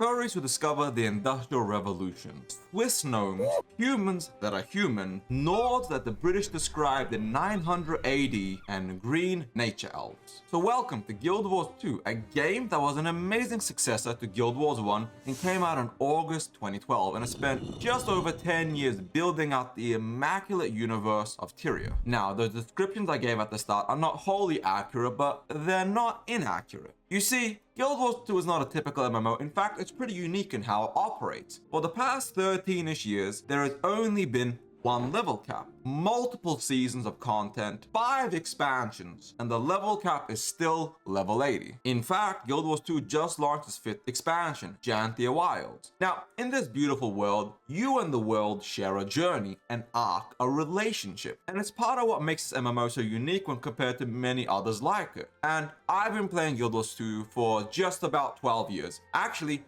Furries who discovered the Industrial Revolution, Swiss gnomes, humans that are human, Nords that the British described in 900 AD, and green nature elves. So welcome to Guild Wars 2, a game that was an amazing successor to Guild Wars 1 and came out in August 2012 and has spent just over 10 years building out the immaculate universe of Tyria. Now, the descriptions I gave at the start are not wholly accurate, but they're not inaccurate. You see, Guild Wars 2 is not a typical MMO. In fact, it's pretty unique in how it operates. For the past 13-ish years, there has only been one level cap, multiple seasons of content, 5 expansions, and the level cap is still level 80. In fact, Guild Wars 2 just launched its 5th expansion, Janthia Wilds. Now, in this beautiful world, you and the world share a journey, an arc, a relationship, and it's part of what makes this MMO so unique when compared to many others like it. And I've been playing Guild Wars 2 for just about 12 years. Actually,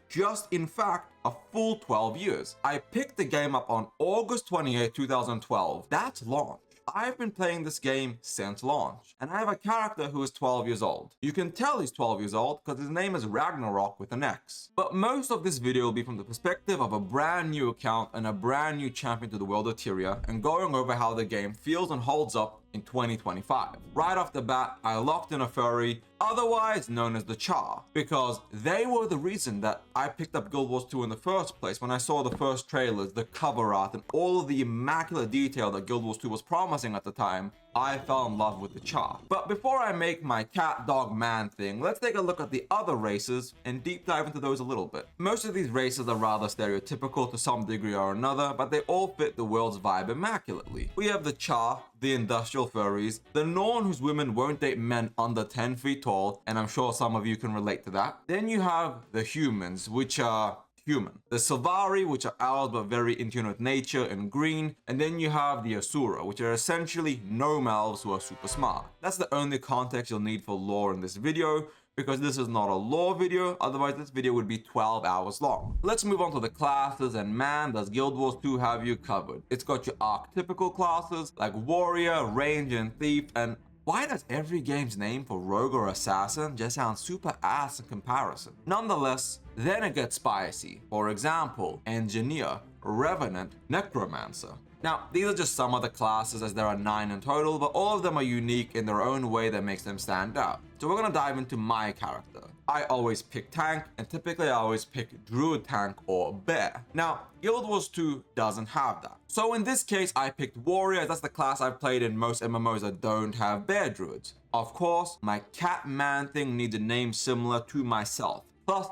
in fact, a full 12 years. I picked the game up on August 28, 2012. That's launch. I've been playing this game since launch, and I have a character who is 12 years old. You can tell he's 12 years old because his name is Ragnarok with an X. But most of this video will be from the perspective of a brand new account and a brand new champion to the world of Tyria, and going over how the game feels and holds up in 2025. Right off the bat, I locked in a furry, otherwise known as the Char, because they were the reason that I picked up Guild Wars 2 in the first place. When I saw the first trailers, the cover art, and all of the immaculate detail that Guild Wars 2 was promising at the time, I fell in love with the Char. But before I make my cat, dog, man thing, let's take a look at the other races and deep dive into those a little bit. Most of these races are rather stereotypical to some degree or another, but they all fit the world's vibe immaculately. We have the Char, the industrial furries, the Norn whose women won't date men under 10 feet tall, and I'm sure some of you can relate to that. Then you have the humans, which are human. The Sylvari, which are owls but very in tune with nature and green, and then you have the Asura, which are essentially gnome elves who are super smart. That's the only context you'll need for lore in this video, because this is not a lore video, otherwise this video would be 12 hours long. Let's move on to the classes, and man, does Guild Wars 2 have you covered. It's got your archetypical classes like warrior, range, and thief, and why does every game's name for rogue or assassin just sound super ass in comparison? Nonetheless, then it gets spicy. For example, engineer, revenant, necromancer. Now, these are just some of the classes, as there are 9 in total, but all of them are unique in their own way that makes them stand out. So we're gonna dive into my character. I always pick tank, and typically I always pick druid tank or bear. Now, Guild Wars 2 doesn't have that. So in this case, I picked warrior, as that's the class I've played in most MMOs that don't have bear druids. Of course, my cat man thing needs a name similar to myself, plus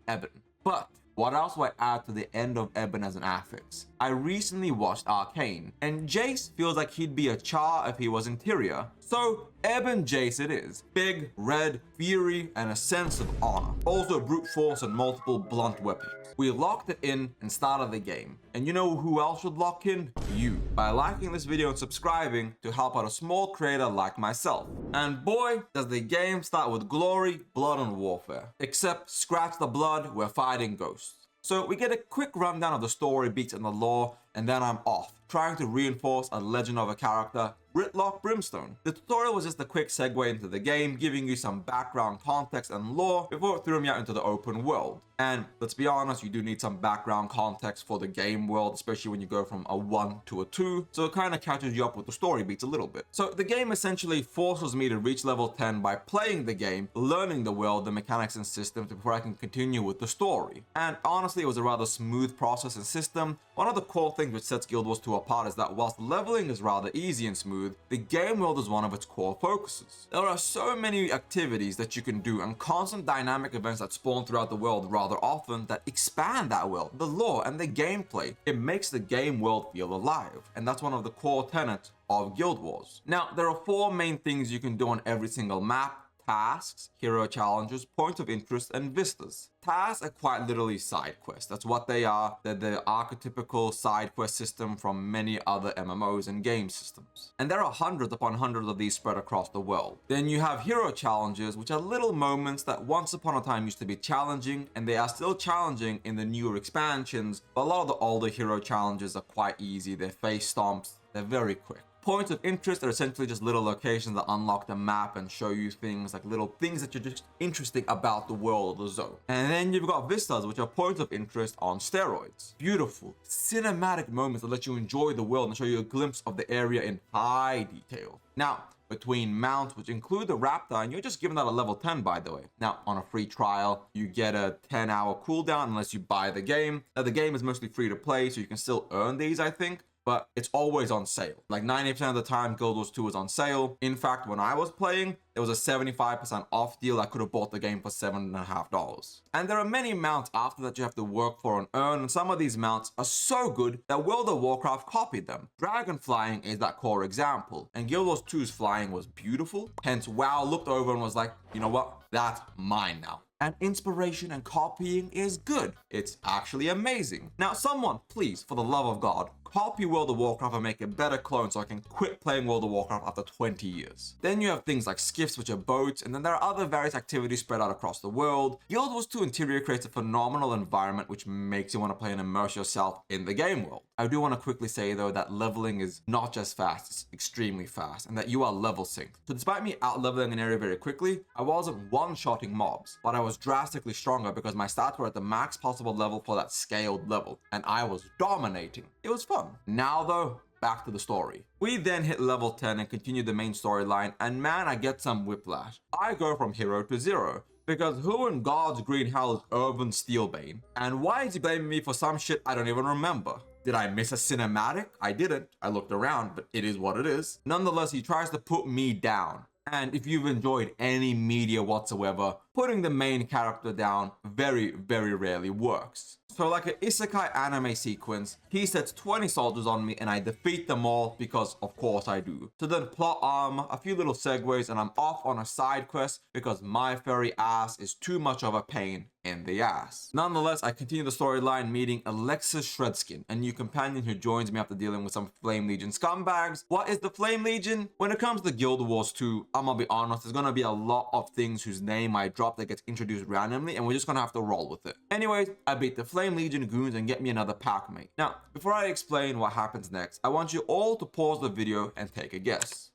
Eben. But what else would I add to the end of Eben as an affix? I recently watched Arcane, and Jace feels like he'd be a Char if he was in Tyria. So Eben Jace it is. Big, red, fury, and a sense of honor. Also brute force and multiple blunt weapons. We locked it in and started the game. And you know who else should lock in? You. By liking this video and subscribing to help out a small creator like myself. And boy, does the game start with glory, blood, and warfare. Except scratch the blood, we're fighting ghosts. So we get a quick rundown of the story beats and the lore, and then I'm off, trying to reinforce a legend of a character, Britlock Brimstone. The tutorial was just a quick segue into the game, giving you some background context and lore before it threw me out into the open world. And let's be honest, you do need some background context for the game world, especially when you go from a 1 to a 2, so it kind of catches you up with the story beats a little bit. So the game essentially forces me to reach level 10 by playing the game, learning the world, the mechanics and systems before I can continue with the story. And honestly, it was a rather smooth process and system. One of the core things which sets Guild Wars 2 apart is that whilst leveling is rather easy and smooth, the game world is one of its core focuses. There are so many activities that you can do and constant dynamic events that spawn throughout the world rather often that expand that world, the lore and the gameplay. It makes the game world feel alive, and that's one of the core tenets of Guild Wars. Now, there are 4 main things you can do on every single map: tasks, hero challenges, points of interest, and vistas. Tasks are quite literally side quests. That's what they are. They're the archetypical side quest system from many other MMOs and game systems. And there are hundreds upon hundreds of these spread across the world. Then you have hero challenges, which are little moments that once upon a time used to be challenging, and they are still challenging in the newer expansions, but a lot of the older hero challenges are quite easy. They're face stomps. They're very quick. Points of interest are essentially just little locations that unlock the map and show you things, like little things that you're just interesting about the world of the zone. And then you've got vistas, which are points of interest on steroids. Beautiful, cinematic moments that let you enjoy the world and show you a glimpse of the area in high detail. Now, between mounts, which include the Raptor, and you're just given that a level 10, by the way. Now, on a free trial, you get a 10-hour cooldown unless you buy the game. Now, the game is mostly free to play, so you can still earn these, I think, but it's always on sale. Like 90% of the time, Guild Wars 2 is on sale. In fact, when I was playing, there was a 75% off deal. I could have bought the game for $7.50. And there are many mounts after that you have to work for and earn, and some of these mounts are so good that World of Warcraft copied them. Dragon flying is that core example, and Guild Wars 2's flying was beautiful. Hence, WoW looked over and was like, you know what? That's mine now. And inspiration and copying is good. It's actually amazing. Now, someone, please, for the love of God, copy World of Warcraft and make a better clone so I can quit playing World of Warcraft after 20 years. Then you have things like skiffs, which are boats, and then there are other various activities spread out across the world. Guild Wars 2 Interior creates a phenomenal environment which makes you want to play and immerse yourself in the game world. I do want to quickly say though that leveling is not just fast, it's extremely fast, and that you are level synced. So despite me out-leveling an area very quickly, I wasn't one-shotting mobs, but I was drastically stronger because my stats were at the max possible level for that scaled level, and I was dominating. It was fun. Now though, back to the story. We then hit level 10 and continue the main storyline, and man, I get some whiplash. I go from hero to zero. Because who in God's green hell is Urban Steelbane? And why is he blaming me for some shit I don't even remember? Did I miss a cinematic? I didn't. I looked around, but it is what it is. Nonetheless, he tries to put me down. And if you've enjoyed any media whatsoever, putting the main character down very, very rarely works. So like an isekai anime sequence, he sets 20 soldiers on me and I defeat them all because of course I do. So then plot armor, a few little segues, and I'm off on a side quest because my furry ass is too much of a pain in the ass. Nonetheless, I continue the storyline meeting Alexis Shredskin, a new companion who joins me after dealing with some Flame Legion scumbags. What is the Flame Legion? When it comes to Guild Wars 2, I'm gonna be honest, there's gonna be a lot of things whose name I drop that gets introduced randomly, and we're just gonna have to roll with it. Anyways, I beat the Flame Legion goons and get me another pack mate. Now, before I explain what happens next, I want you all to pause the video and take a guess.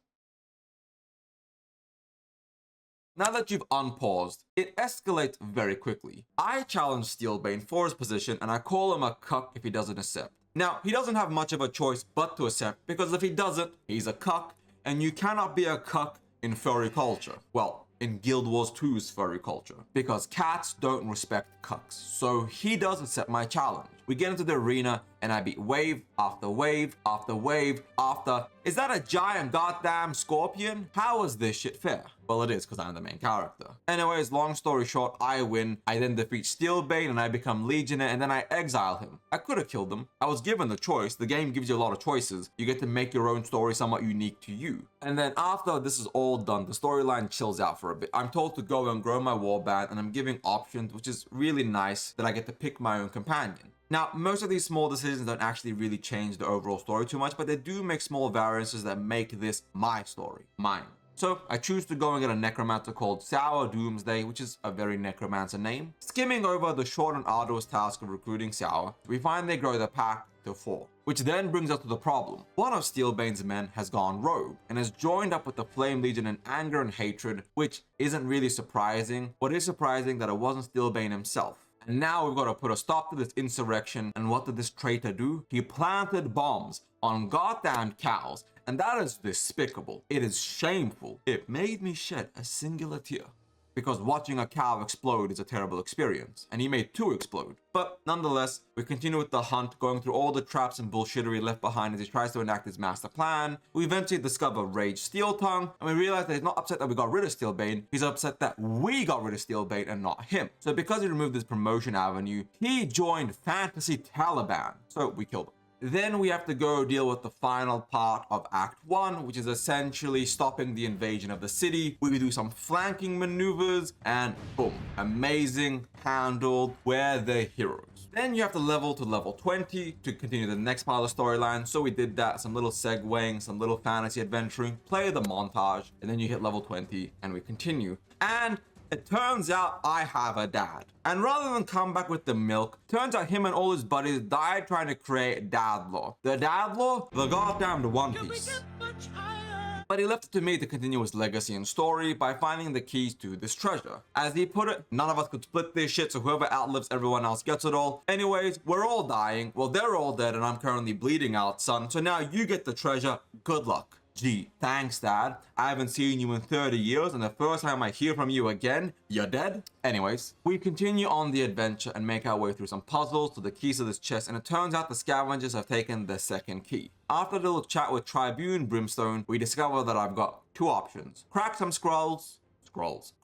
Now that you've unpaused, it escalates very quickly. I challenge Steelbane for his position and I call him a cuck if he doesn't accept. Now, he doesn't have much of a choice but to accept, because if he doesn't, he's a cuck, and you cannot be a cuck in furry culture. Well, in Guild Wars 2's furry culture, because cats don't respect cucks. So he does accept my challenge. We get into the arena and I beat wave after wave after wave after. Is that a giant goddamn scorpion? How is this shit fair? Well, it is because I'm the main character. Anyways, long story short, I win. I then defeat Steelbane and I become Legionnaire, and then I exile him. I could have killed him. I was given the choice. The game gives you a lot of choices. You get to make your own story somewhat unique to you. And then after this is all done, the storyline chills out for a bit. I'm told to go and grow my warband, and I'm giving options, which is really nice that I get to pick my own companion. Now, most of these small decisions don't actually really change the overall story too much, but they do make small variances that make this my story, mine. So I choose to go and get a necromancer called Sour Doomsday, which is a very necromancer name. Skimming over the short and arduous task of recruiting Sour, we find they grow the pack to 4. Which then brings us to the problem. One of Steelbane's men has gone rogue and has joined up with the Flame Legion in anger and hatred, which isn't really surprising. What is surprising that it wasn't Steelbane himself. And now we've got to put a stop to this insurrection. And what did this traitor do? He planted bombs on goddamn cows. And that is despicable. It is shameful. It made me shed a singular tear. Because watching a cow explode is a terrible experience. And he made 2 explode. But nonetheless, we continue with the hunt, going through all the traps and bullshittery left behind as he tries to enact his master plan. We eventually discover Rage Steel Tongue, and we realize that he's not upset that we got rid of Steelbane, he's upset that we got rid of Steelbane and not him. So because he removed this promotion avenue, he joined Fantasy Taliban. So we killed him. Then we have to go deal with the final part of Act 1, which is essentially stopping the invasion of the city. We do some flanking maneuvers and boom, amazing, handled, we're the heroes. Then you have to level to level 20 to continue the next part of the storyline. So we did that, some little segueing, some little fantasy adventuring, play the montage, and then you hit level 20 and we continue. And it turns out I have a dad. And rather than come back with the milk, turns out him and all his buddies died trying to create dad law. The dad law? The goddamned One Piece. but he left it to me to continue his legacy and story by finding the keys to this treasure. As he put it, none of us could split this shit, so whoever outlives everyone else gets it all. Anyways, we're all dying. Well, they're all dead and I'm currently bleeding out, son. So now you get the treasure. Good luck. Gee, thanks, Dad. I haven't seen you in 30 years, and the first time I hear from you again, you're dead? Anyways, we continue on the adventure and make our way through some puzzles to the keys of this chest, and it turns out the scavengers have taken the second key. After a little chat with Tribune Brimstone, we discover that I've got two options. Crack some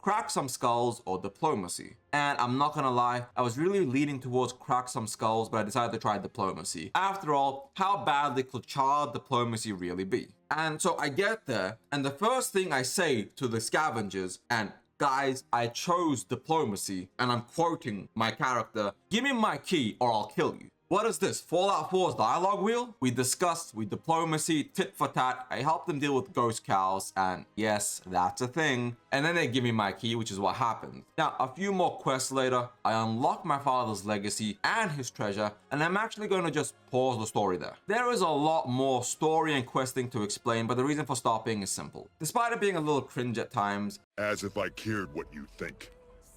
crack some skulls or diplomacy. And I'm not gonna lie, I was really leaning towards crack some skulls, but I decided to try diplomacy. After all, how badly could child diplomacy really be? And so I get there, and the first thing I say to the scavengers, and guys, I chose diplomacy, and I'm quoting my character, "Give me my key or I'll kill you." What is this, Fallout 4's dialogue wheel? We discussed, we diplomacy, tit for tat, I helped them deal with ghost cows, and yes, that's a thing. And then they give me my key, which is what happened. Now, a few more quests later, I unlock my father's legacy and his treasure, and I'm actually going to just pause the story there. There is a lot more story and questing to explain, but the reason for stopping is simple. Despite it being a little cringe at times, as if I cared what you think.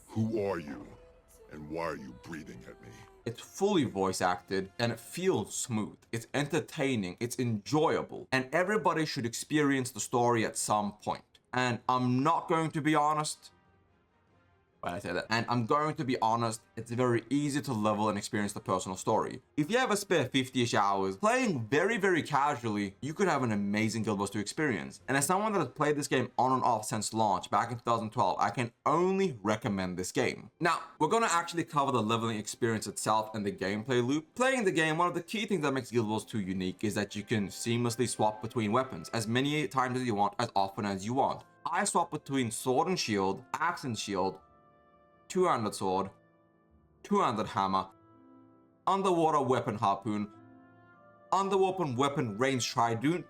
Who are you? And why are you breathing at me? it's fully voice acted and it feels smooth. It's entertaining, it's enjoyable, and everybody should experience the story at some point. And I'm not going to be honest. Why did I say that? And I'm going to be honest, it's very easy to level and experience the personal story. If you have a spare 50-ish hours, playing very, very casually, you could have an amazing Guild Wars 2 experience. And as someone that has played this game on and off since launch back in 2012, I can only recommend this game. Now, we're going to actually cover the leveling experience itself and the gameplay loop. Playing the game, one of the key things that makes Guild Wars 2 unique is that you can seamlessly swap between weapons as many times as you want, as often as you want. I swap between sword and shield, axe and shield, two-handed sword, two-handed hammer, underwater weapon harpoon, underwater weapon range trident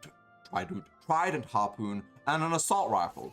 harpoon, and an assault rifle.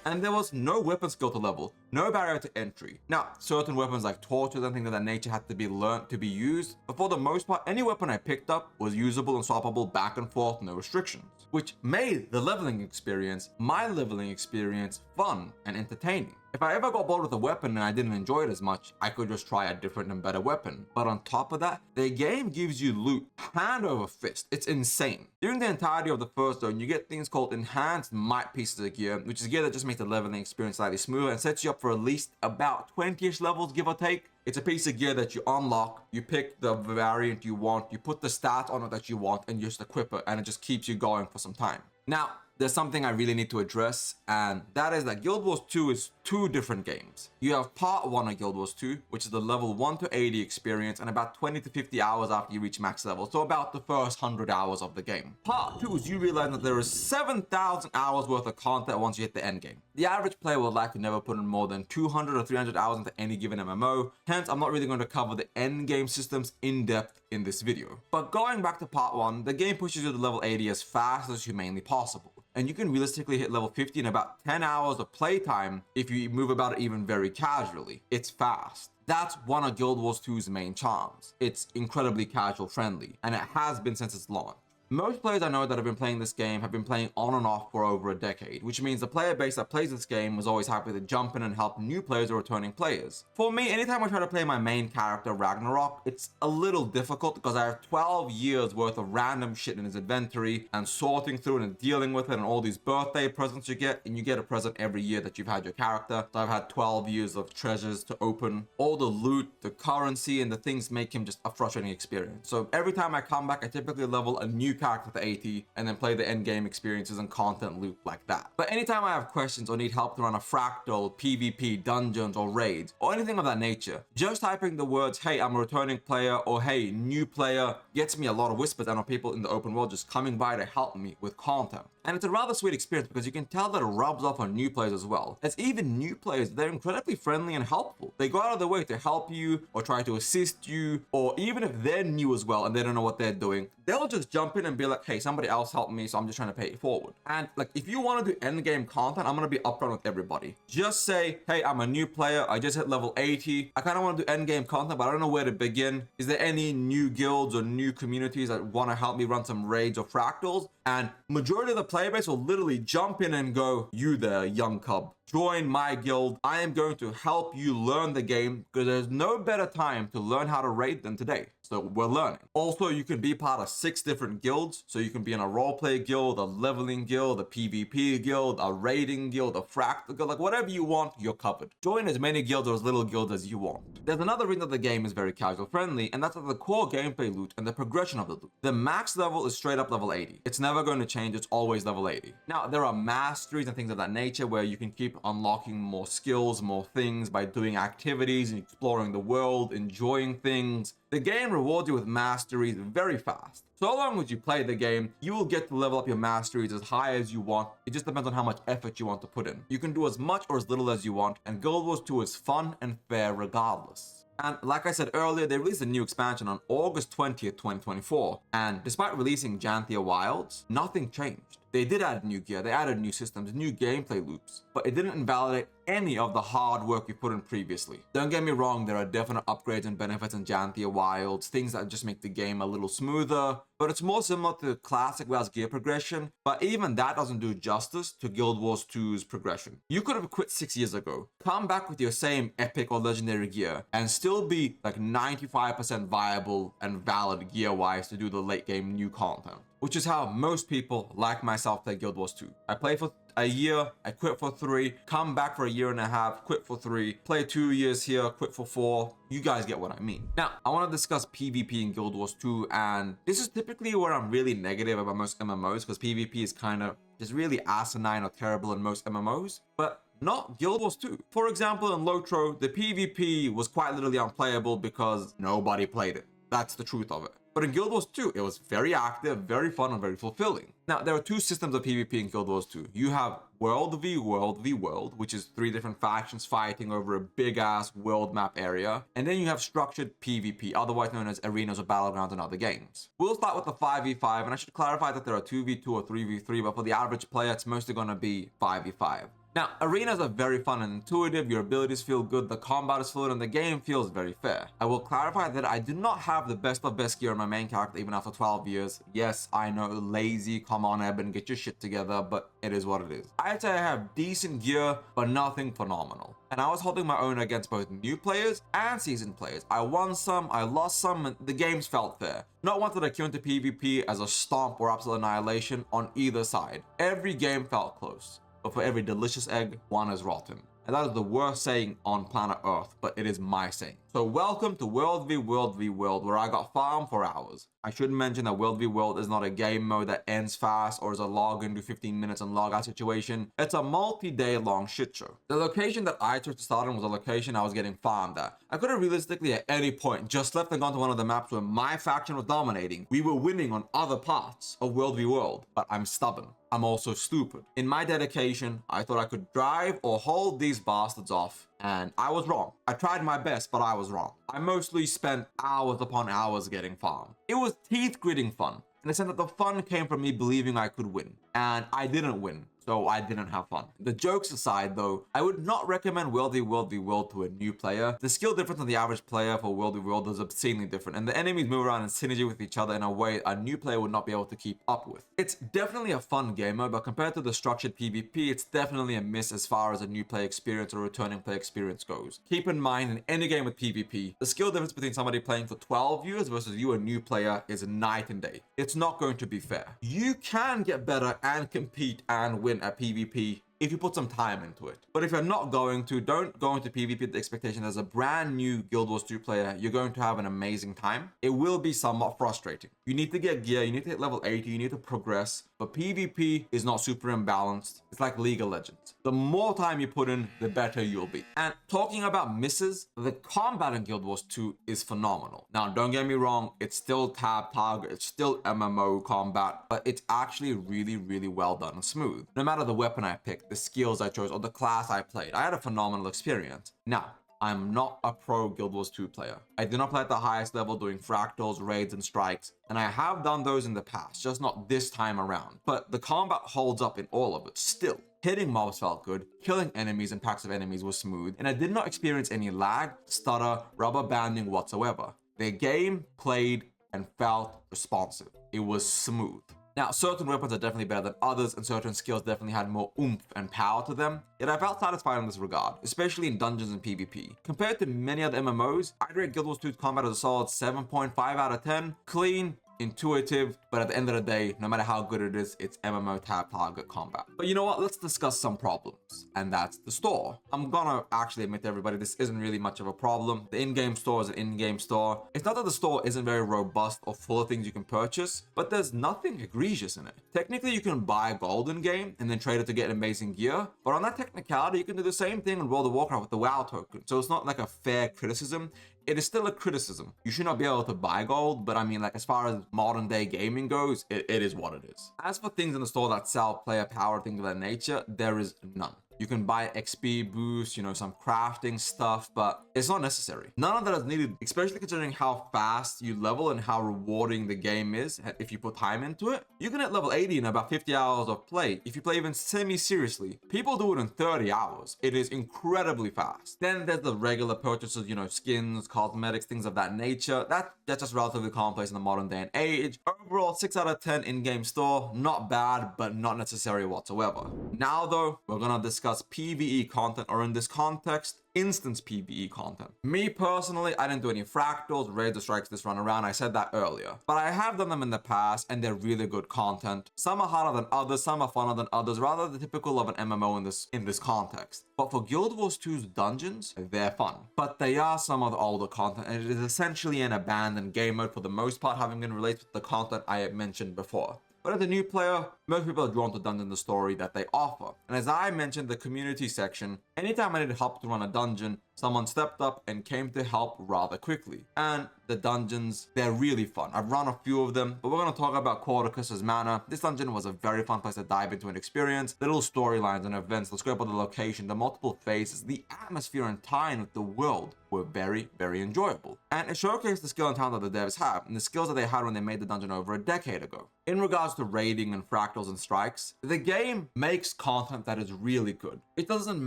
And there was no weapon skill to level, no barrier to entry. Now, certain weapons like torches and things of that nature had to be learnt to be used, but for the most part, any weapon I picked up was usable and swappable back and forth, no restrictions, which made the leveling experience, my leveling experience, fun and entertaining. If I ever got bored with a weapon and I didn't enjoy it as much, I could just try a different and better weapon. But on top of that, the game gives you loot hand over fist. It's insane. During the entirety of the first zone, you get things called enhanced might pieces of gear, which is gear that just makes the leveling experience slightly smoother and sets you up for at least about 20-ish levels, give or take. It's a piece of gear that you unlock, you pick the variant you want, you put the stats on it that you want, and you just equip it, and it just keeps you going for some time. Now, there's something I really need to address, and that is that Guild Wars 2 is two different games. You have part 1 of Guild Wars 2, which is the level 1 to 80 experience, and about 20 to 50 hours after you reach max level, so about the first 100 hours of the game. Part 2 is you realize that there is 7,000 hours worth of content once you hit the end game. The average player will likely never put in more than 200 or 300 hours into any given MMO, hence I'm not really going to cover the end game systems in depth in this video. But going back to part 1, the game pushes you to level 80 as fast as humanly possible. And you can realistically hit level 50 in about 10 hours of playtime if you move about it even very casually. It's fast. That's one of Guild Wars 2's main charms. It's incredibly casual friendly, and it has been since its launch. Most players I know that have been playing this game have been playing on and off for over a decade, which means the player base that plays this game was always happy to jump in and help new players or returning players. For me, anytime I try to play my main character, Ragnarok, it's a little difficult because I have 12 years worth of random shit in his inventory and sorting through it and dealing with it and all these birthday presents you get, and you get a present every year that you've had your character. So I've had 12 years of treasures to open. All the loot, the currency, and the things make him just a frustrating experience. So every time I come back, I typically level a new character to 80 and then play the end game experiences and content loop like that. But anytime I have questions or need help to run a fractal, PvP, dungeons, or raids, or anything of that nature, just typing the words, "Hey, I'm a returning player," or "Hey, new player," gets me a lot of whispers and of people in the open world just coming by to help me with content. And it's a rather sweet experience because you can tell that it rubs off on new players as well. As even new players, they're incredibly friendly and helpful. They go out of their way to help you or try to assist you, or even if they're new as well and they don't know what they're doing, they'll just jump in and be like, hey, somebody else helped me, so I'm just trying to pay it forward. And like, if you want to do end game content, I'm going to be upfront with everybody. Just say, hey, I'm a new player. I just hit level 80. I kind of want to do end game content, but I don't know where to begin. Is there any new guilds or new communities that want to help me run some raids or fractals? And majority of the player base will literally jump in and go, you there, young cub, join my guild. I am going to help you learn the game, because there's no better time to learn how to raid than today. So we're learning. Also, you can be part of 6 different guilds. So you can be in a roleplay guild, a leveling guild, a PvP guild, a raiding guild, a fractal guild, like whatever you want, you're covered. Join as many guilds or as little guilds as you want. There's another reason that the game is very casual friendly, and that's that the core gameplay loot and the progression of the loot. The max level is straight up level 80. It's never going to change. It's always level 80. Now, there are masteries and things of that nature where you can keep unlocking more skills, more things by doing activities and exploring the world, enjoying things. The game rewards you with masteries very fast. So long as you play the game, you will get to level up your masteries as high as you want. It just depends on how much effort you want to put in. You can do as much or as little as you want, and Guild Wars 2 is fun and fair regardless. And like I said earlier, they released a new expansion on August 20th, 2024. And despite releasing Janthia Wilds, nothing changed. They did add new gear, they added new systems, new gameplay loops, but it didn't invalidate any of the hard work you put in previously. Don't get me wrong, there are definite upgrades and benefits in Janthia Wilds, things that just make the game a little smoother, but it's more similar to classic WoW's gear progression, but even that doesn't do justice to Guild Wars 2's progression. You could have quit 6 years ago, come back with your same epic or legendary gear, and still be like 95% viable and valid gear-wise to do the late game new content. Which is how most people like myself play Guild Wars 2. I play for a year, I quit for 3, come back for a year and a half, quit for 3, play 2 years here, quit for 4. You guys get what I mean. Now, I want to discuss PvP in Guild Wars 2, and this is typically where I'm really negative about most MMOs, because PvP is kind of just really asinine or terrible in most MMOs, but not Guild Wars 2. For example, in Lotro, the PvP was quite literally unplayable because nobody played it. That's the truth of it. But in Guild Wars 2, it was very active, very fun, and very fulfilling. Now, there are 2 systems of PvP in Guild Wars 2. You have World v World v World, which is 3 different factions fighting over a big-ass world map area. And then you have structured PvP, otherwise known as arenas or battlegrounds in other games. We'll start with the 5v5, and I should clarify that there are 2v2 or 3v3, but for the average player, it's mostly going to be 5v5. Now, arenas are very fun and intuitive, your abilities feel good, the combat is fluid, and the game feels very fair. I will clarify that I do not have the best of best gear on my main character even after 12 years. Yes, I know, lazy, come on Eben, get your shit together, but it is what it is. I'd say I have decent gear, but nothing phenomenal. And I was holding my own against both new players and seasoned players. I won some, I lost some, and the games felt fair. Not once did I queue into PvP as a stomp or absolute annihilation on either side. Every game felt close. But for every delicious egg, one is rotten. And that is the worst saying on planet Earth, but it is my saying. So welcome to World v World v World, where I got farmed for hours. I should mention that World v World is not a game mode that ends fast or is a log in, do 15 minutes and log out situation. It's a multi-day long shit show. The location that I chose to start on was a location I was getting farmed at. I could have realistically at any point just left and gone to one of the maps where my faction was dominating. We were winning on other parts of World v World, but I'm stubborn. I'm also stupid. In my dedication, I thought I could drive or hold these bastards off, and I was wrong. I tried my best, but I was wrong. I mostly spent hours upon hours getting farmed. It was teeth-gritting fun, in the sense that the fun came from me believing I could win, and I didn't win. So I didn't have fun. The jokes aside though, I would not recommend World v World v World to a new player. The skill difference on the average player for World v World is obscenely different, and the enemies move around in synergy with each other in a way a new player would not be able to keep up with. It's definitely a fun game mode, but compared to the structured PvP, it's definitely a miss as far as a new player experience or returning player experience goes. Keep in mind, in any game with PvP, the skill difference between somebody playing for 12 years versus you, a new player, is night and day. It's not going to be fair. You can get better and compete and win at PvP if you put some time into it. But if you're not going to, don't go into PvP with the expectation as a brand new Guild Wars 2 player, you're going to have an amazing time. It will be somewhat frustrating. You need to get gear, you need to hit level 80, you need to progress, but PvP is not super imbalanced. It's like League of Legends. The more time you put in, the better you'll be. And talking about misses, the combat in Guild Wars 2 is phenomenal. Now, don't get me wrong, it's still tab target, it's still MMO combat, but it's actually really, really well done and smooth. No matter the weapon I picked, the skills I chose, or the class I played, I had a phenomenal experience. Now, I'm not a pro Guild Wars 2 player. I do not play at the highest level doing fractals, raids, and strikes, and I have done those in the past, just not this time around. But the combat holds up in all of it still. Hitting mobs felt good, killing enemies and packs of enemies was smooth, and I did not experience any lag, stutter, rubber banding whatsoever. The game played and felt responsive. It was smooth. Now, certain weapons are definitely better than others, and certain skills definitely had more oomph and power to them, yet I felt satisfied in this regard, especially in dungeons and PvP. Compared to many other MMOs, I'd rate Guild Wars 2's combat as a solid 7.5 out of 10. Clean, intuitive, but at the end of the day, no matter how good it is, it's MMO tab target combat. But you know what? Let's discuss some problems, and that's the store. I'm gonna actually admit to everybody, this isn't really much of a problem. The in-game store is an in-game store. It's not that the store isn't very robust or full of things you can purchase, but there's nothing egregious in it. Technically, you can buy gold in-game and then trade it to get amazing gear, but on that technicality, you can do the same thing in World of Warcraft with the WoW token. So it's not like a fair criticism. It is still a criticism. You should not be able to buy gold, but I mean, like, as far as modern day gaming goes, it is what it is. As for things in the store that sell player power, things of that nature, there is none. You can buy XP boosts, you know, some crafting stuff, but it's not necessary. None of that is needed, especially considering how fast you level and how rewarding the game is if you put time into it. You can hit level 80 in about 50 hours of play if you play even semi-seriously. People do it in 30 hours. It is incredibly fast. Then there's the regular purchases, you know, skins, cosmetics, things of that nature. That's just relatively commonplace in the modern day and age. Overall, 6 out of 10 in-game store. Not bad, but not necessary whatsoever. Now though, we're gonna discuss PvE content, or in this context, instance PvE content. Me personally, I didn't do any fractals, raids, or strikes this run around. I said that earlier, but I have done them in the past, and they're really good content. Some are harder than others, some are funner than others, rather the typical of an MMO in this context. But for Guild Wars 2's dungeons, they're fun. But they are some of the older content, and it is essentially an abandoned game mode for the most part, having been released with the content I had mentioned before. But as a new player, most people are drawn to dungeon the story that they offer. And as I mentioned, the community section, anytime I needed help to run a dungeon, someone stepped up and came to help rather quickly. And the dungeons, they're really fun. I've run a few of them, but we're going to talk about Quarticus's Manor. This dungeon was a very fun place to dive into and experience. The little storylines and events, the scope of the location, the multiple phases, the atmosphere and tie-in with the world were very, very enjoyable. And it showcased the skill and talent that the devs have, and the skills that they had when they made the dungeon over a decade ago. In regards to raiding and fractals and strikes, the game makes content that is really good. It doesn't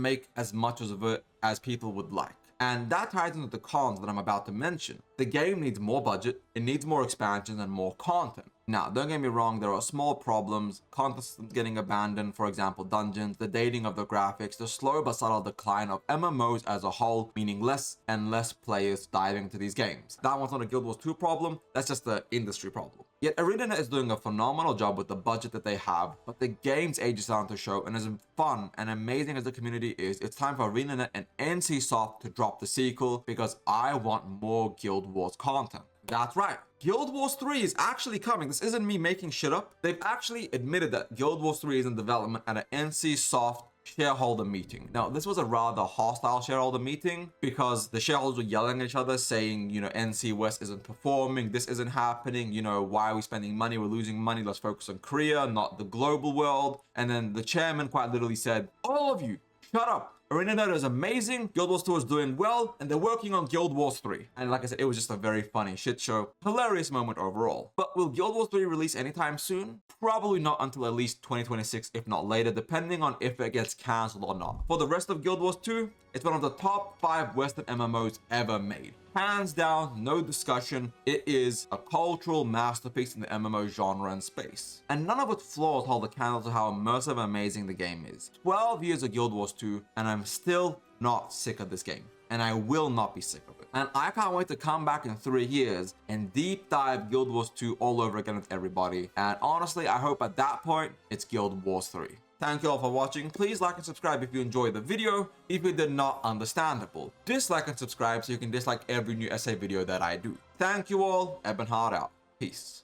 make as much of it as people would like. And that ties into the cons that I'm about to mention. The game needs more budget, it needs more expansions and more content. Now, don't get me wrong, there are small problems, content systems getting abandoned, for example, dungeons, the dating of the graphics, the slow but subtle decline of MMOs as a whole, meaning less and less players diving into these games. That one's not a Guild Wars 2 problem, that's just the industry problem. Yet ArenaNet is doing a phenomenal job with the budget that they have, but the game's age is starting to show, and as fun and amazing as the community is, it's time for ArenaNet and NCSoft to drop the sequel, because I want more Guild Wars content. That's right. Guild Wars 3 is actually coming. This isn't me making shit up. They've actually admitted that Guild Wars 3 is in development at an NCSoft shareholder meeting. Now, this was a rather hostile shareholder meeting because the shareholders were yelling at each other saying, you know, NC West isn't performing, this isn't happening, you know, why are we spending money? We're losing money. Let's focus on Korea, not the global world. And then the chairman quite literally said, all of you, shut up. ArenaNet is amazing, Guild Wars 2 is doing well, and they're working on Guild Wars 3. And like I said, it was just a very funny shit show. Hilarious moment overall. But will Guild Wars 3 release anytime soon? Probably not until at least 2026, if not later, depending on if it gets cancelled or not. For the rest of Guild Wars 2, it's one of the top 5 Western MMOs ever made. Hands down, no discussion, it is a cultural masterpiece in the MMO genre and space. And none of its flaws hold a candle to how immersive and amazing the game is. 12 years of Guild Wars 2, and I'm still not sick of this game. And I will not be sick of it. And I can't wait to come back in 3 years and deep dive Guild Wars 2 all over again with everybody. And honestly, I hope at that point, it's Guild Wars 3. Thank you all for watching. Please like and subscribe if you enjoyed the video. If you did not, understandable. Dislike and subscribe so you can dislike every new essay video that I do. Thank you all. Ebonheart out. Peace.